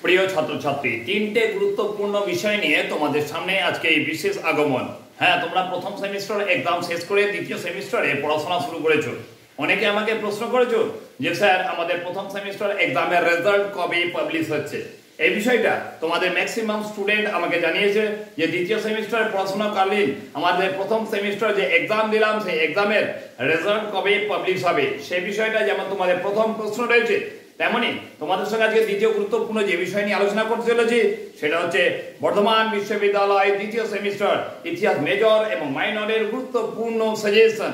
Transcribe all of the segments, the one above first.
প্রিয় ছাত্রছাত্রী, তিনটে গুরুত্বপূর্ণ বিষয় নিয়ে তোমাদের সামনে আজকে এই বিশেষ আগমন। হ্যাঁ, তোমরা প্রথম সেমিস্টার এক্সাম শেষ করে দ্বিতীয় সেমিস্টারে পড়াশোনা শুরু করেছো। অনেকে আমাকে প্রশ্ন করেছো যে স্যার, আমাদের প্রথম সেমিস্টার এক্সামের রেজাল্ট কবে পাবলিশ হচ্ছে। এই বিষয়টা তোমাদের ম্যাক্সিমাম স্টুডেন্ট আমাকে জানিয়েছে যে দ্বিতীয় সেমিস্টারে পড়াশোনাকালীন আমাদের প্রথম সেমিস্টার যে এক্সাম দিলাম সেই এক্সামের রেজাল্ট কবে পাবলিশ হবে। সেই বিষয়টা যেমন তোমাদের প্রথম প্রশ্ন রয়েছে, তেমনি তোমাদের সঙ্গে আজকে দ্বিতীয় গুরুত্বপূর্ণ যে বিষয় নিয়ে আলোচনা করতে চলেছি সেটা হচ্ছে বর্ধমান বিশ্ববিদ্যালয় দ্বিতীয় সেমিস্টার ইতিহাস মেজর এবং মাইনরের গুরুত্বপূর্ণ সাজেশন।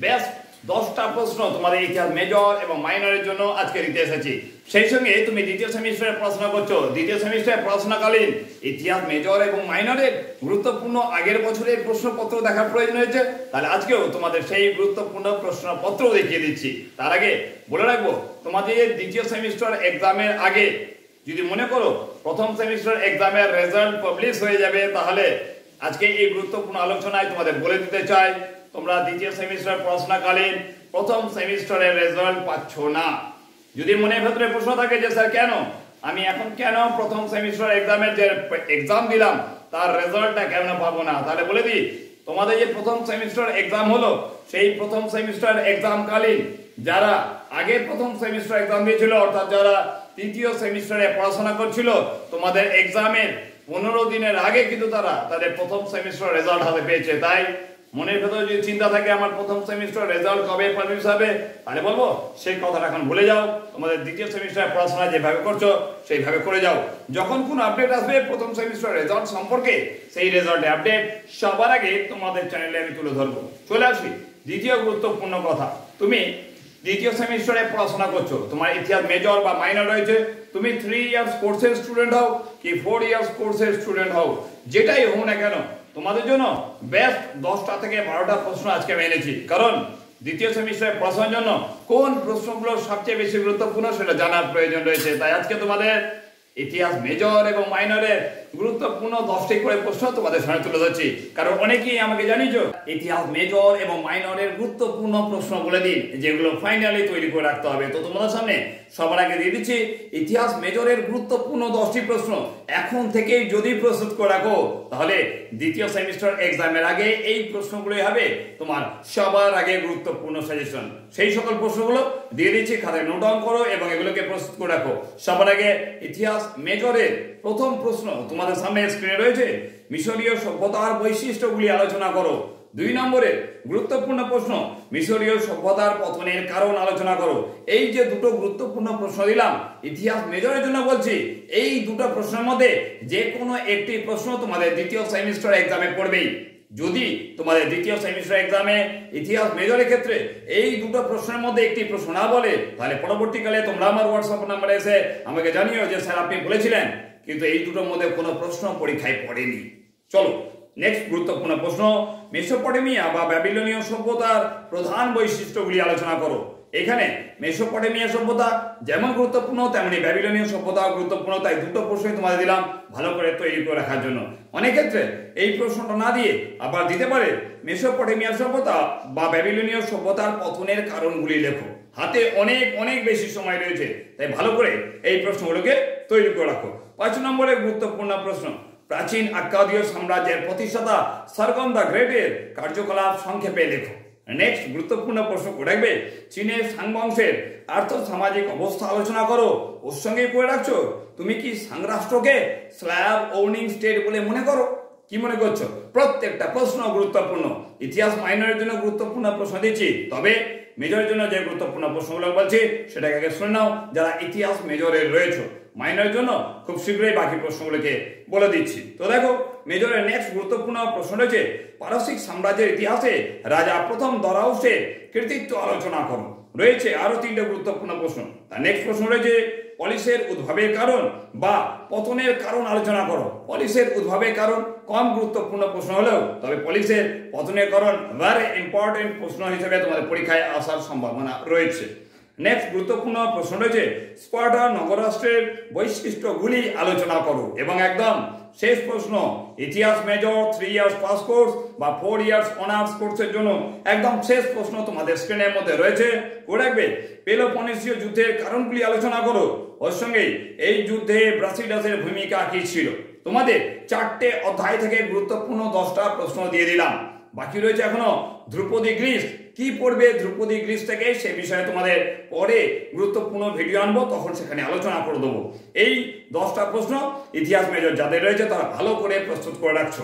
বেস্ট 10টা প্রশ্ন তোমাদের ইতিহাস মেজর এবং মাইনরের জন্য আজকে দিতে এসেছি। সেই সঙ্গে তুমি দ্বিতীয় সেমিস্টারে পড়াশোনা করছো, দ্বিতীয় সেমিস্টারে পড়াশোনাকালীন ইতিহাস মেজর এবং মাইনরের গুরুত্বপূর্ণ আগের বছরের প্রশ্নপত্র দেখার প্রয়োজন হয়েছে, তাহলে আজকেও তোমাদের সেই গুরুত্বপূর্ণ প্রশ্নপত্র দেখিয়ে দিচ্ছি। তার আগে বলে রাখবো, তোমাদের দ্বিতীয় সেমিস্টার এক্সামের আগে যদি মনে করো প্রথম সেমিস্টার এক্সামের রেজাল্ট পাবলিশ হয়ে যাবে, তাহলে আজকে এই গুরুত্বপূর্ণ আলোচনায় তোমাদের বলে দিতে চাই তোমরা দ্বিতীয় সেমিস্টার পড়াশোনাকালীন প্রথম সেমিস্টারের রেজাল্ট পাচ্ছ না। যদি মনের ভেতরে প্রশ্ন থাকে যে স্যার কেন আমি এখন কেন প্রথম সেমিস্টার এক্সামের যে এক্সাম দিলাম তার রেজাল্টটা কেন পাবো না, তাহলে বলে দিই তোমাদের যে প্রথম সেমিস্টার এক্সাম হলো সেই প্রথম সেমিস্টার এক্সাম কালীন যারা আগে প্রথম সেমিস্টার এক্সাম দিয়েছিল, অর্থাৎ যারা তৃতীয় সেমিস্টারে পড়াশোনা করছিল, তোমাদের এক্সামের 15 দিনের আগে কিন্তু তারা তাদের প্রথম সেমিস্টার রেজাল্ট হাতে পেয়েছে। তাই মনের ভেতরে যদি চিন্তা থাকে আমার প্রথম সেমিস্টার রেজাল্ট কবে পাবলিশ হবে, তাহলে বলবো সেই কথাটা এখন ভুলে যাও। তোমাদের দ্বিতীয় সেমিস্টার পড়াশোনা যেভাবে করছো সেইভাবে করে যাও। যখন কোনো আপডেট আসবে প্রথম সেমিস্টার রেজাল্ট সম্পর্কে, সেই রেজাল্টের আপডেট সবার আগে তোমাদের চ্যানেলে আমি তুলে ধরবো। চলে আসি দ্বিতীয় গুরুত্বপূর্ণ কথা। তুমি দ্বিতীয় সেমিস্টারে পড়াশোনা করছো, তোমার ইতিহাস মেজর বা মাইনর রয়েছে, তুমি 3 ইয়ার্স কোর্সের স্টুডেন্ট হও কি 4 ইয়ার্স কোর্সের স্টুডেন্ট হও, যেটাই হোক না কেন তোমাদের জন্য বেস্ট 10টা থেকে 12টা প্রশ্ন আজকে আমি এনেছি। কারণ দ্বিতীয় সেমিস্টারে পড়াশোনার জন্য কোন প্রশ্নগুলো সবচেয়ে বেশি গুরুত্বপূর্ণ সেটা জানার প্রয়োজন রয়েছে। তাই আজকে তোমাদের ইতিহাস মেজর এবং মাইনরের গুরুত্বপূর্ণ 10টি করে প্রশ্ন তোমাদের সামনে তুলে ধরছি। কারণ অনেকেই আমাকে জানিয়েছো ইতিহাস মেজর এবং মাইনরের গুরুত্বপূর্ণ প্রশ্ন বলে দিন যেগুলো ফাইনালি তৈরি করে রাখতে হবে। তো তোমাদের সামনে সবার আগে দিয়ে দিচ্ছি ইতিহাস মেজরের গুরুত্বপূর্ণ 10টি প্রশ্ন। এখন থেকেই যদি প্রস্তুত করে রাখো তাহলে দ্বিতীয় সেমিস্টার এক্সামের আগে এই প্রশ্নগুলোই হবে তোমার সবার আগে গুরুত্বপূর্ণ সাজেশন। সেই সকল প্রশ্নগুলো দিয়ে দিচ্ছি, খাতায় নোট ডাউন করো এবং এগুলোকে প্রস্তুত করে রাখো। সবার আগে ইতিহাস মেজরের প্রথম প্রশ্ন তোমাদের সামনে স্ক্রিনে রয়েছে, মিশরীয় সভ্যতার বৈশিষ্ট্যগুলি আলোচনা করো। 2 নম্বরের গুরুত্বপূর্ণ প্রশ্ন, মিশরীয় সভ্যতার পতনের কারণ আলোচনা করো। এই যে দুটো গুরুত্বপূর্ণ প্রশ্ন দিলাম ইতিহাস মেজরের জন্য বলছি, এই দুটো প্রশ্নের মধ্যে যে কোনো একটি প্রশ্ন তোমাদের দ্বিতীয় সেমিস্টার এক্সামে পড়বেই। যদি তোমাদের দ্বিতীয় সেমিস্টার এক্সামে ইতিহাস মেজরের ক্ষেত্রে এই দুটো প্রশ্নের মধ্যে একটি প্রশ্ন না বলে, তাহলে পরবর্তীকালে তোমরা আমার হোয়াটসঅ্যাপ নাম্বারে এসে আমাকে জানিও যে স্যার আপনি বলেছিলেন কিন্তু এই দুটোর মধ্যে কোনো প্রশ্ন পরীক্ষায় পড়েনি। চলো নেক্সট গুরুত্বপূর্ণ প্রশ্ন, মেসোপটেমিয়া বা ব্যাবিলনীয় সভ্যতার প্রধান বৈশিষ্ট্যগুলি আলোচনা করো। এখানে মেসোপটেমিয়া সভ্যতা যেমন গুরুত্বপূর্ণ তেমনি ব্যাবিলনীয় সভ্যতা গুরুত্বপূর্ণ, তাই দুটো প্রশ্নই তোমাদের দিলাম ভালো করে তৈরি করে রাখার জন্য। অনেক ক্ষেত্রে এই প্রশ্নটা না দিয়ে আবার দিতে পারে মেসোপটেমিয়া সভ্যতা বা ব্যাবিলনীয় সভ্যতার পতনের কারণগুলি লেখো। হাতে অনেক অনেক বেশি সময় রয়েছে, তাই ভালো করে এই প্রশ্নগুলোকে তৈরি করে রাখো। 5 নম্বরের গুরুত্বপূর্ণ প্রশ্ন, প্রাচীন আক্কাদীয় সাম্রাজ্যের প্রতিষ্ঠাতা সার্গন দ্য গ্রেটের কার্যকলাপ সংক্ষেপে লেখো। নেক্সট গুরুত্বপূর্ণ প্রশ্ন করে রাখবে, চীনের সাং বংশের আর্থ সামাজিক অবস্থা আলোচনা করো। ওর সঙ্গে করে রাখছো, তুমি কি সাং রাষ্ট্রকে স্ল্যাব ওনিং স্টেট বলে মনে করো? কি মনে করছো? প্রত্যেকটা প্রশ্ন গুরুত্বপূর্ণ। ইতিহাস মাইনরের জন্য গুরুত্বপূর্ণ প্রশ্ন দিচ্ছি, তবে মেজরের জন্য যে গুরুত্বপূর্ণ প্রশ্নগুলো বলছি সেটাকে আগে শুনে নাও যারা ইতিহাস মেজরের রয়েছে। মাইনরের জন্য খুব শীঘ্রই বাকি প্রশ্নগুলোকে বলে দিচ্ছি। তো দেখো মেজরের নেক্সট গুরুত্বপূর্ণ প্রশ্ন রয়েছে, পারসিক সাম্রাজ্যের ইতিহাসে রাজা প্রথম দরাউসের কৃতিত্ব আলোচনা করো। রয়েছে আরো 3টে গুরুত্বপূর্ণ প্রশ্ন। তার নেক্সট প্রশ্ন রয়েছে, পলিসের উদ্ভবের কারণ বা পতনের কারণ আলোচনা করো। পলিসের উদ্ভবের কারণ কম গুরুত্বপূর্ণ প্রশ্ন হলেও তবে পলিসের পতনের কারণ ভেরি ইম্পর্টেন্ট প্রশ্ন হিসেবে তোমাদের পরীক্ষায় আসার সম্ভাবনা রয়েছে। নেক্সট গুরুত্বপূর্ণ প্রশ্ন রয়েছে, স্পার্টা নগরাষ্ট্রের বৈশিষ্ট্যগুলি আলোচনা করো। এবং একদম শেষ প্রশ্ন, ইতিহাস মেজর 3 ইয়ার্স পাস কোর্স বা 4 ইয়ার্স অনার্স কোর্সের জন্য একদম শেষ প্রশ্ন তোমাদের স্ক্রিনের মধ্যে রয়েছে। করে রাখবে, পেলোপনেসীয় যুদ্ধের কারণগুলি আলোচনা করো। ওর সঙ্গে এই যুদ্ধে ব্রাসিডাসের ভূমিকা কি ছিল। তোমাদের 4টে অধ্যায় থেকে গুরুত্বপূর্ণ 10টা প্রশ্ন দিয়ে দিলাম। বাকি রয়েছে এখনো ধ্রুপদী গ্রিস। কি পড়বে ধ্রুপদী গ্রিস থেকে সে বিষয়ে তোমাদের পরে গুরুত্বপূর্ণ ভিডিও আনবো, তখন সেখানে আলোচনা করে দেবো। এই 10টা প্রশ্ন ইতিহাস মেজর যাদের রয়েছে তারা ভালো করে প্রস্তুত করে রাখছো।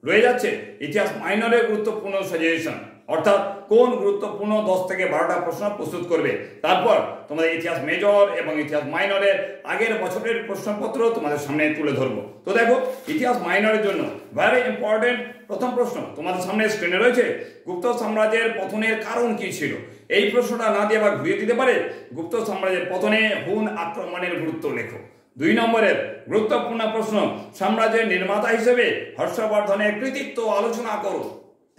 রয়ে যাচ্ছে ইতিহাস মাইনরের গুরুত্বপূর্ণ সাজেশন, অর্থাৎ কোন গুরুত্বপূর্ণ 10 থেকে 12টা প্রশ্ন প্রস্তুত করবে। তারপর তোমাদের ইতিহাস মেজর এবং ইতিহাস মাইনরের আগের বছরের প্রশ্নপত্র তোমাদের সামনে তুলে ধরবো। তো দেখো, ইতিহাস মাইনরের জন্য ভেরি ইম্পর্টেন্ট প্রথম প্রশ্ন তোমাদের সামনে স্ক্রিনে রয়েছে, গুপ্ত সাম্রাজ্যের পতনের কারণ কি ছিল। এই প্রশ্নটা না দিয়ে আবার ঘুরিয়ে দিতে পারে, গুপ্ত সাম্রাজ্যের পতনে হুন আক্রমণের গুরুত্ব লেখো। 2 নম্বরের গুরুত্বপূর্ণ প্রশ্ন, সাম্রাজ্যের নির্মাতা হিসেবে হর্ষবর্ধনের কৃতিত্ব আলোচনা করো।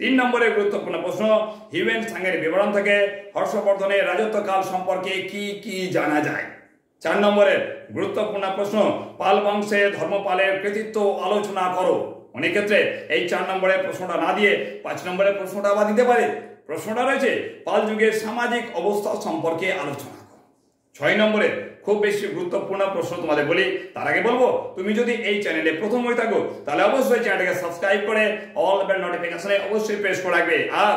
3 নম্বরের গুরুত্বপূর্ণ প্রশ্ন, হিউয়েন সাংয়ের বিবরণ থেকে হর্ষবর্ধনের রাজত্বকাল সম্পর্কে কি কি জানা যায়। 4 নম্বরের গুরুত্বপূর্ণ প্রশ্ন, পাল বংশে ধর্মপালের কৃতিত্ব আলোচনা করো। অনেক ক্ষেত্রে এই 4 নম্বরের প্রশ্নটা না দিয়ে 5 নম্বরের প্রশ্নটা আবার দিতে পারে। প্রশ্নটা রয়েছে পাল যুগের সামাজিক অবস্থা সম্পর্কে আলোচনা করো। 6 নম্বরে খুব বেশি গুরুত্বপূর্ণ প্রশ্ন তোমাদের বলি, তার আগে বলবো তুমি যদি এই চ্যানেলে প্রথম হয়ে থাকো তাহলে অবশ্যই চ্যানেলটাকে সাবস্ক্রাইব করে অল বেল নোটিফিকেশনে অবশ্যই প্রেস করে রাখবে। আর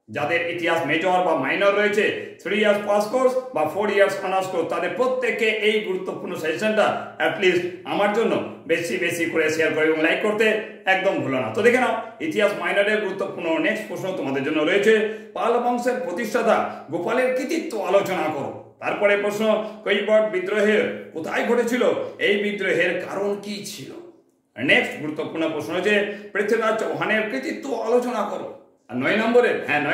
যাদের ইতিহাস মেজর বা মাইনর রয়েছে 3 ইয়ার্স পাস কোর্স বা 4 ইয়ার্স অনার্স কোর্স, তাদের প্রত্যেককে এই গুরুত্বপূর্ণ সেশনটা অ্যাটলিস্ট আমার জন্য বেশি বেশি করে শেয়ার করে এবং লাইক করতে একদম ভুলো না। তো দেখে নাও, ইতিহাস মাইনরের গুরুত্বপূর্ণ নেক্সট প্রশ্ন তোমাদের জন্য রয়েছে, পাল বংশের প্রতিষ্ঠাতা গোপালের কৃতিত্ব আলোচনা করো। তারপরে প্রশ্ন, কৈবর্ত বিদ্রোহের কোথায় ঘটেছিল, এই বিদ্রোহের কারণ কি ছিল। নেক্সট গুরুত্বপূর্ণ প্রশ্ন হচ্ছে পৃথ্বীরাজ চৌহানের কৃতিত্ব আলোচনা করো। আর 9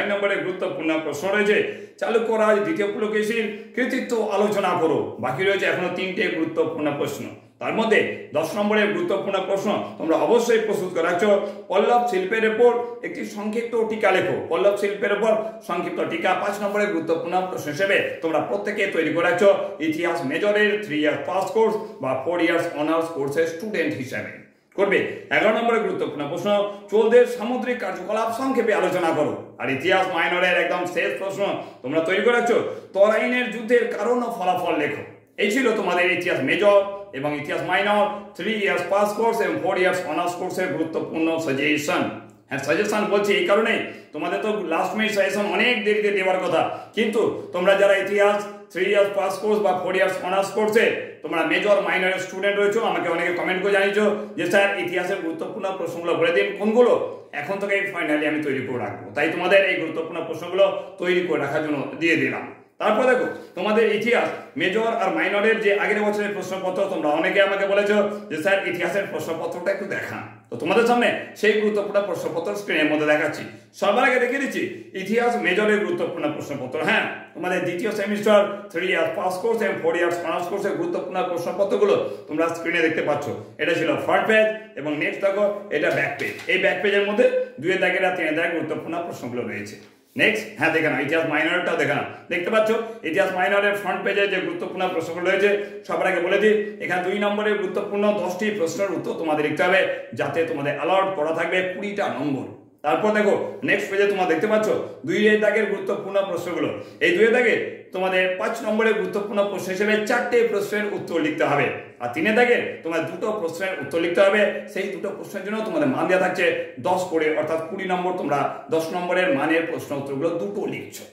নম্বরের গুরুত্বপূর্ণ প্রশ্ন রয়েছে চালুক্য রাজ দ্বিতীয় পুলকেশীর কৃতিত্ব আলোচনা করো। বাকি রয়েছে এখনো 3টে গুরুত্বপূর্ণ প্রশ্ন। তার মধ্যে 10 নম্বরের গুরুত্বপূর্ণ প্রশ্ন তোমরা অবশ্যই প্রস্তুত করে রাখছো, পল্লব শিল্পের উপর একটি সংক্ষিপ্ত টিকা লেখো। পল্লব শিল্পের উপর সংক্ষিপ্ত টিকা 5 নম্বরের গুরুত্বপূর্ণ প্রশ্ন হিসেবে তোমরা প্রত্যেকে তৈরি করে রাখছো ইতিহাস মেজরের 3 ইয়ার্স পাস কোর্স বা 4 ইয়ার্স অনার্স কোর্সের স্টুডেন্ট হিসেবে করবে। 11 নম্বরের গুরুত্বপূর্ণ প্রশ্ন, চোলদের সামুদ্রিক কার্যকলাপ সংক্ষেপে আলোচনা করো। আর ইতিহাস মাইনরের একদম শেষ প্রশ্ন তোমরা তৈরি করে রাখছো, তরাইনের যুদ্ধের কারণ ও ফলাফল লেখো। এই ছিল তোমাদের ইতিহাস মেজর এবং ইতিহাস মাইনর 3 ইয়ার্স পাস কোর্স এবং 4 ইয়ার্স অনার্স কোর্সের গুরুত্বপূর্ণ সাজেশন। হ্যাঁ, সাজেশন বলছি এই কারণে তোমাদের তো লাস্ট মিনিট সাজেশন অনেক দেরিতে দেওয়ার কথা, কিন্তু তোমরা যারা ইতিহাস 3 ইয়ার্স পাস কোর্স বা 4 ইয়ার্স অনার্স কোর্সে তোমরা মেজর মাইনরের স্টুডেন্ট রয়েছো, আমাকে অনেকে কমেন্ট করে জানিয়েছো যে স্যার ইতিহাসের গুরুত্বপূর্ণ প্রশ্নগুলো বলে দিন কোনগুলো। এখন থেকে ফাইনালি আমি তৈরি করে রাখবো, তাই তোমাদের এই গুরুত্বপূর্ণ প্রশ্নগুলো তৈরি করে রাখার জন্য দিয়ে দিলাম। তারপর দেখো, তোমাদের ইতিহাস মেজর আর মাইনরের যে আগের বছরের প্রশ্নপত্র তোমরা অনেকে আমাকে বলেছো যে স্যার ইতিহাসের প্রশ্নপত্রটা একটু দেখান। তো তোমাদের সামনে সেই গুরুত্বপূর্ণ প্রশ্নপত্র স্ক্রিনের মধ্যে দেখাচ্ছি। সবার আগে দেখিয়ে দিচ্ছি ইতিহাস মেজরের গুরুত্বপূর্ণ প্রশ্নপত্র। হ্যাঁ, তোমাদের দ্বিতীয় সেমিস্টার 3 ইয়ার্স পাস কোর্স এবং 4 ইয়ার্স অনার্স কোর্সের গুরুত্বপূর্ণ প্রশ্নপত্রগুলো তোমরা স্ক্রিনে দেখতে পাচ্ছ। এটা ছিল ফ্রন্ট পেজ এবং নেক্সট দেখো এটা ব্যাক পেজ। এই ব্যাক পেজের মধ্যে 2 দাগের আর 3 দাগের গুরুত্বপূর্ণ প্রশ্নগুলো রয়েছে। নেক্সট, হ্যাঁ দেখে নাও ইতিহাস মাইনরটাও দেখে নাও, দেখতে পাচ্ছ ইতিহাস মাইনরের ফ্রন্ট পেজে যে গুরুত্বপূর্ণ প্রশ্নগুলো রয়েছে। সবার আগে বলে দিই, এখানে 2 নম্বরের গুরুত্বপূর্ণ 10টি প্রশ্নের উত্তর তোমাদের লিখতে হবে, যাতে তোমাদের অ্যালার্ট করা থাকবে 20টা নম্বর। তারপর দেখো নেক্সট পেজে তোমরা দেখতে পাচ্ছ 2 দাগের গুরুত্বপূর্ণ প্রশ্নগুলো। এই 2 দাগে তোমাদের 5 নম্বরের গুরুত্বপূর্ণ প্রশ্ন হিসেবে 4টে প্রশ্নের উত্তর লিখতে হবে। আর 3 দাগে তোমার 2টো প্রশ্নের উত্তর লিখতে হবে। সেই 2টো প্রশ্নের জন্য তোমাদের মান দেওয়া থাকছে 10 করে, অর্থাৎ 20 নম্বর। তোমরা 10 নম্বরের মানের প্রশ্ন উত্তরগুলো 2টো লিখছো।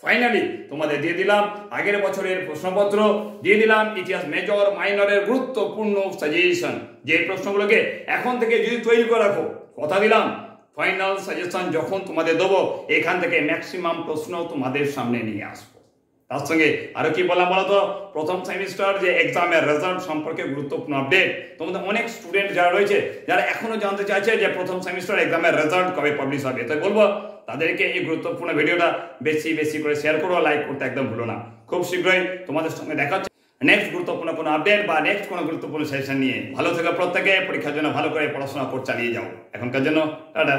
ফাইনালি তোমাদের দিয়ে দিলাম আগের বছরের প্রশ্নপত্র, দিয়ে দিলাম ইতিহাস মেজর মাইনরের গুরুত্বপূর্ণ সাজেশন। যে প্রশ্নগুলোকে এখন থেকে যদি তৈরি করে রাখো, কথা দিলাম ফাইনাল সাজেশন যখন তোমাদের দেবো এখান থেকে ম্যাক্সিমাম প্রশ্ন তোমাদের সামনে নিয়ে আসবো। তার সঙ্গে আরো কি বললাম বলতো, প্রথম সেমিস্টার যে এক্সামের রেজাল্ট সম্পর্কে গুরুত্বপূর্ণ আপডেট। তোমাদের অনেক স্টুডেন্ট যারা রয়েছে যারা এখনো জানতে চাইছে যে প্রথম সেমিস্টার এক্সামের রেজাল্ট কবে পাবলিশ হবে, তাই বলবো তাদেরকে এই গুরুত্বপূর্ণ ভিডিওটা বেশি বেশি করে শেয়ার করো, লাইক করতে একদম ভুলো না। খুব শীঘ্রই তোমাদের সঙ্গে দেখা হচ্ছে নেক্সট গুরুত্বপূর্ণ কোনো আপডেট বা নেক্সট কোনো গুরুত্বপূর্ণ সেশন নিয়ে। ভালো থেকো প্রত্যেকে, পরীক্ষার জন্য ভালো করে পড়াশোনা করে চালিয়ে যাও। এখনকার জন্য টাটা।